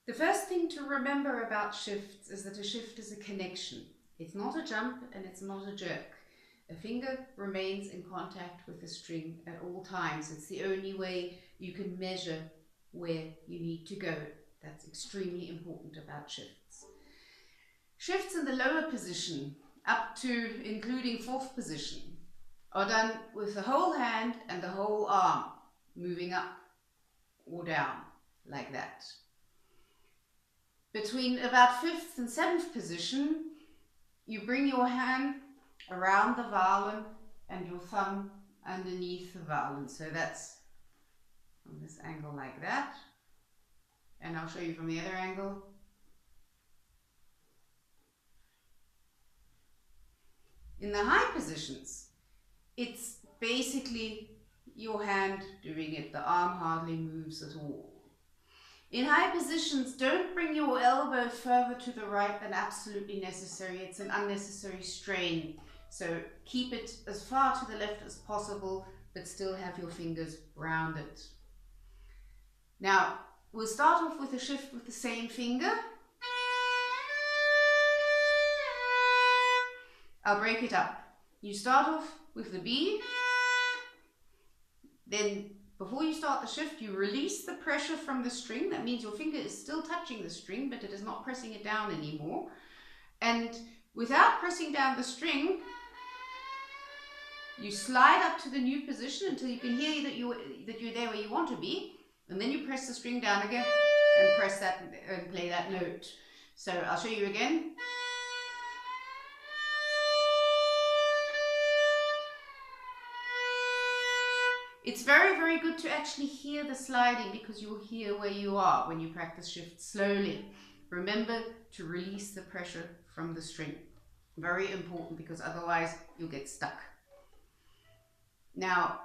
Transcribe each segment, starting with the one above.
The first thing to remember about shifts is that a shift is a connection. It's not a jump and it's not a jerk. A finger remains in contact with the string at all times. It's the only way you can measure where you need to go. That's extremely important about shifts. Shifts in the lower position, up to including fourth position, are done with the whole hand and the whole arm, moving up or down, like that. Between about fifth and seventh position, you bring your hand around the violin and your thumb underneath the violin. So that's from this angle like that. And I'll show you from the other angle. In the high positions, it's basically your hand doing it. The arm hardly moves at all. In high positions, don't bring your elbow further to the right than absolutely necessary. It's an unnecessary strain. So keep it as far to the left as possible, but still have your fingers rounded. Now, we'll start off with a shift with the same finger. I'll break it up. You start off with the B, then before you start the shift, you release the pressure from the string. That means your finger is still touching the string, but it is not pressing it down anymore. And without pressing down the string, you slide up to the new position until you can hear that you're there where you want to be. And then you press the string down again and press that and play that note. So I'll show you again. It's very, very good to actually hear the sliding because you'll hear where you are when you practice shifts slowly. Remember to release the pressure from the string. Very important because otherwise you'll get stuck. Now,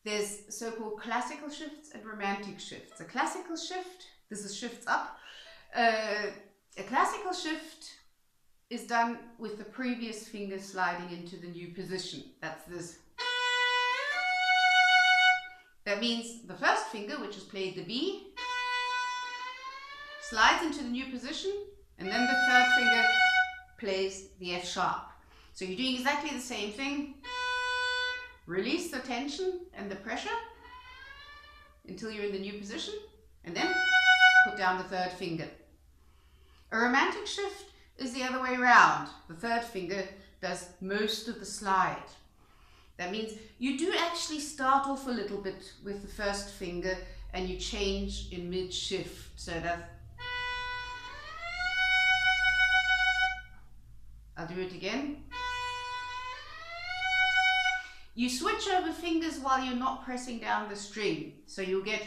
there's so-called classical shifts and romantic shifts. A classical shift, this is shifts up. A classical shift is done with the previous finger sliding into the new position. That's this. That means the first finger, which has played the B, slides into the new position, and then the third finger plays the F sharp. So you're doing exactly the same thing. Release the tension and the pressure until you're in the new position, and then put down the third finger. A romantic shift is the other way around. The third finger does most of the slide. That means you do actually start off a little bit with the first finger and you change in mid-shift. So that's... I'll do it again. You switch over fingers while you're not pressing down the string. So you'll get...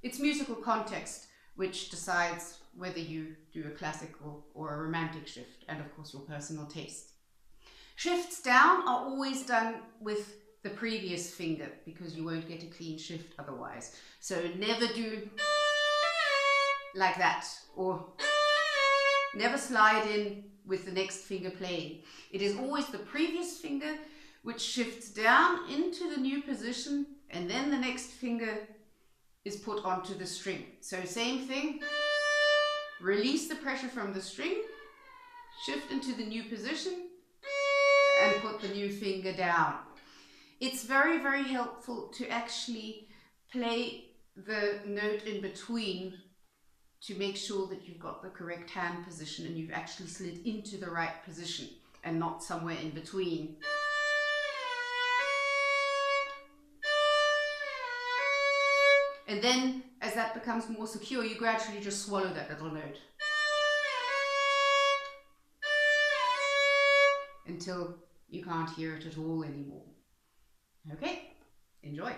It's musical context which decides whether you do a classical or a romantic shift, and of course your personal taste. Shifts down are always done with the previous finger because you won't get a clean shift otherwise. So never do like that, or never slide in with the next finger playing. It is always the previous finger which shifts down into the new position, and then the next finger is put onto the string. So same thing, release the pressure from the string, shift into the new position, and put the new finger down. It's very, very helpful to actually play the note in between to make sure that you've got the correct hand position and you've actually slid into the right position and not somewhere in between. And then, as that becomes more secure, you gradually just swallow that little note until you can't hear it at all anymore. Okay, enjoy.